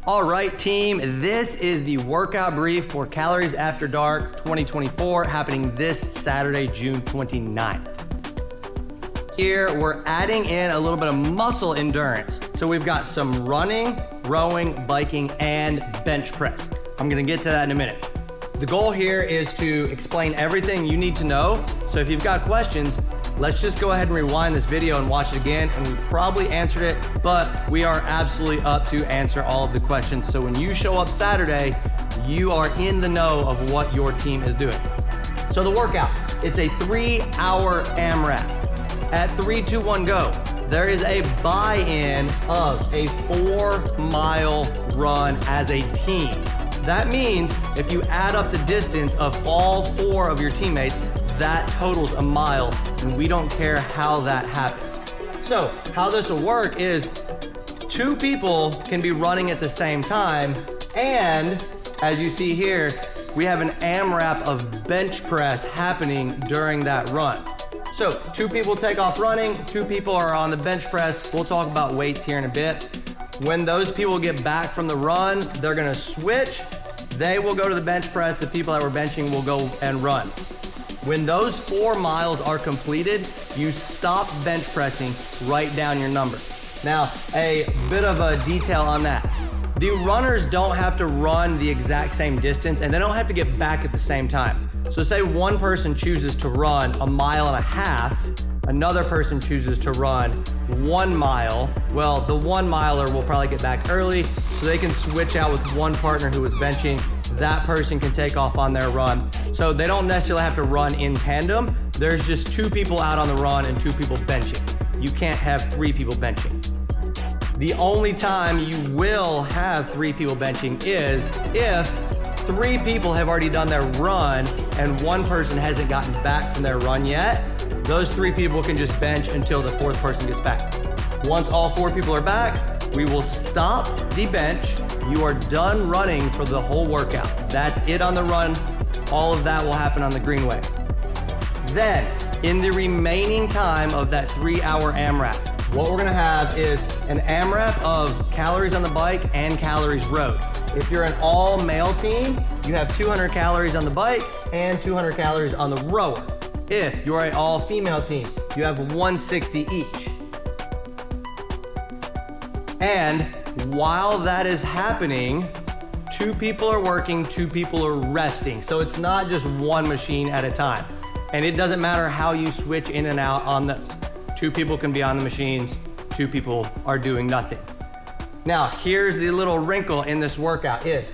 All right, team, this is the workout brief for Calories After Dark 2024 happening this Saturday, June 29th. Here, we're adding in a little bit of muscle endurance. So we've got some running, rowing, biking, and bench press. I'm gonna get to that in a minute. The goal here is to explain everything you need to know. So if you've got questions, let's just go ahead and rewind this video and watch it again, and we probably answered it, but we are absolutely up to answer all of the questions. So when you show up Saturday, you are in the know of what your team is doing. So the workout, it's a 3-hour AMRAP. At 3, 2, 1, go. There is a buy-in of a 4-mile run as a team. That means if you add up the distance of all 4 of your teammates, that totals a mile, and we don't care how that happens. So how this will work is 2 people can be running at the same time, and as you see here, we have an AMRAP of bench press happening during that run. So 2 people take off running, 2 people are on the bench press. We'll talk about weights here in a bit. When those people get back from the run, they're gonna switch. They will go to the bench press. The people that were benching will go and run. When those 4 miles are completed, you stop bench pressing, write down your number. Now, a bit of a detail on that. The runners don't have to run the exact same distance, and they don't have to get back at the same time. So say one person chooses to run 1.5 miles, another person chooses to run 1 mile. Well, the 1 miler will probably get back early, so they can switch out with one partner who is benching. That person can take off on their run. So they don't necessarily have to run in tandem. There's just 2 people out on the run and 2 people benching. You can't have 3 people benching. The only time you will have 3 people benching is if 3 people have already done their run and one person hasn't gotten back from their run yet. Those 3 people can just bench until the 4th person gets back. Once all 4 people are back, we will stop the bench. You are done running for the whole workout. That's it on the run. All of that will happen on the Greenway. Then, in the remaining time of that 3-hour AMRAP, what we're gonna have is an AMRAP of calories on the bike and calories rowed. If you're an all-male team, you have 200 calories on the bike and 200 calories on the rower. If you're an all-female team, you have 160 each. And while that is happening, 2 people are working, 2 people are resting. So it's not just one machine at a time. And it doesn't matter how you switch in and out on those. 2 people can be on the machines, 2 people are doing nothing. Now, here's the little wrinkle in this workout is,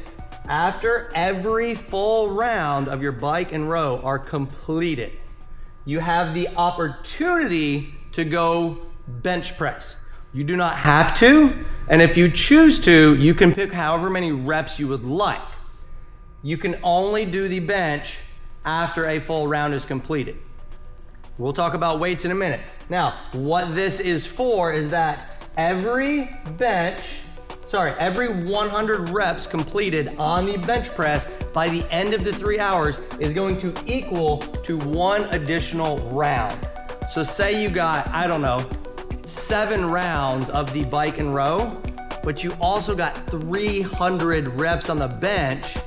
after every full round of your bike and row are completed, you have the opportunity to go bench press. You do not have to, and if you choose to, you can pick however many reps you would like. You can only do the bench after a full round is completed. We'll talk about weights in a minute. Now, what this is for is that every 100 reps completed on the bench press by the end of the 3 hours is going to equal to 1 additional round. So say you got, I don't know, 7 rounds of the bike and row, but you also got 300 reps on the bench,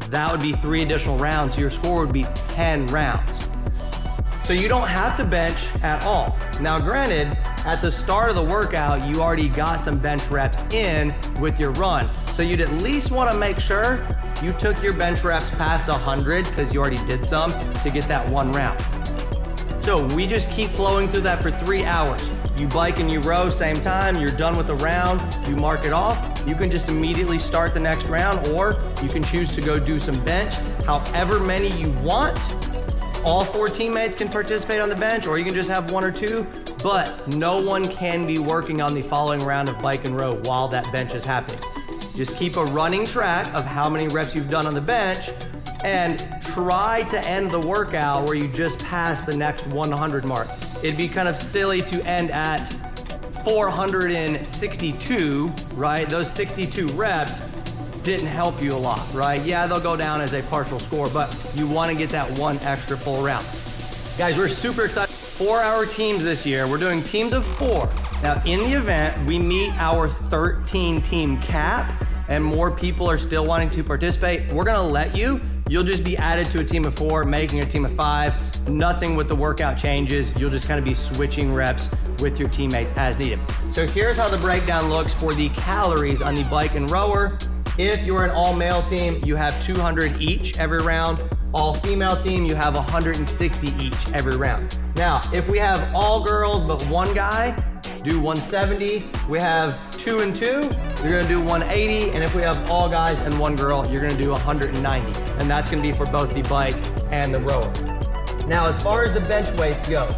that would be 3 additional rounds, so your score would be 10 rounds. So you don't have to bench at all. Now granted, at the start of the workout, you already got some bench reps in with your run. So you'd at least wanna make sure you took your bench reps past 100 because you already did some to get that 1 round. So we just keep flowing through that for 3 hours. You bike and you row same time, you're done with the round, you mark it off. You can just immediately start the next round, or you can choose to go do some bench, however many you want. All 4 teammates can participate on the bench, or you can just have 1 or 2, but no one can be working on the following round of bike and row while that bench is happening. Just keep a running track of how many reps you've done on the bench, and try to end the workout where you just passed the next 100 mark. It'd be kind of silly to end at 462, right? Those 62 reps didn't help you a lot, right? Yeah, they'll go down as a partial score, but you want to get that 1 extra full round. Guys, we're super excited. 4-hour teams this year. We're doing teams of 4. Now, in the event, we meet our 13 team cap, and more people are still wanting to participate, we're gonna let you. You'll just be added to a team of 4, making a team of 5. Nothing with the workout changes. You'll just kind of be switching reps with your teammates as needed. So here's how the breakdown looks for the calories on the bike and rower. If you're an all male team, you have 200 each every round. All female team, you have 160 each every round. Now, if we have all girls but one guy, do 170. We have 2 and 2, you're gonna do 180. And if we have all guys and one girl, you're gonna do 190. And that's gonna be for both the bike and the rower. Now, as far as the bench weights go,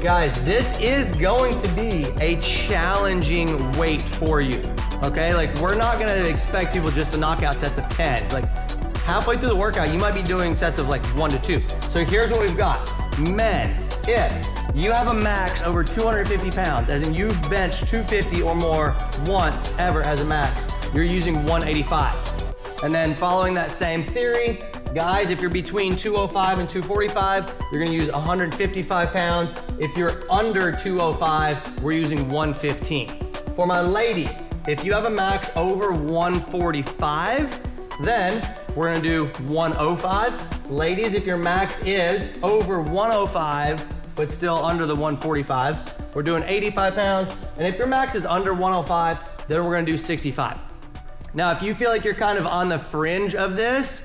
guys, this is going to be a challenging weight for you, okay? Like, we're not gonna expect people just to knock out sets of 10. Like, halfway through the workout, you might be doing sets of like 1 to 2. So here's what we've got. Men, if you have a max over 250 pounds, as in you've benched 250 or more once ever as a max, you're using 185. And then following that same theory, guys, if you're between 205 and 245, you're gonna use 155 pounds. If you're under 205, we're using 115. For my ladies, if you have a max over 145, then we're gonna do 105. Ladies, if your max is over 105, but still under the 145, we're doing 85 pounds. And if your max is under 105, then we're gonna do 65. Now, if you feel like you're kind of on the fringe of this,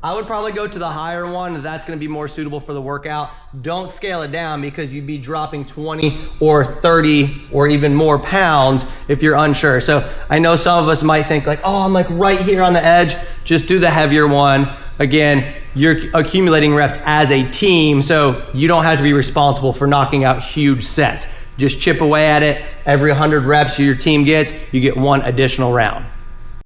I would probably go to the higher one. That's gonna be more suitable for the workout. Don't scale it down because you'd be dropping 20 or 30 or even more pounds if you're unsure. So I know some of us might think like, oh, I'm like right here on the edge. Just do the heavier one. Again, you're accumulating reps as a team, so you don't have to be responsible for knocking out huge sets. Just chip away at it. Every 100 reps your team gets, you get 1 additional round.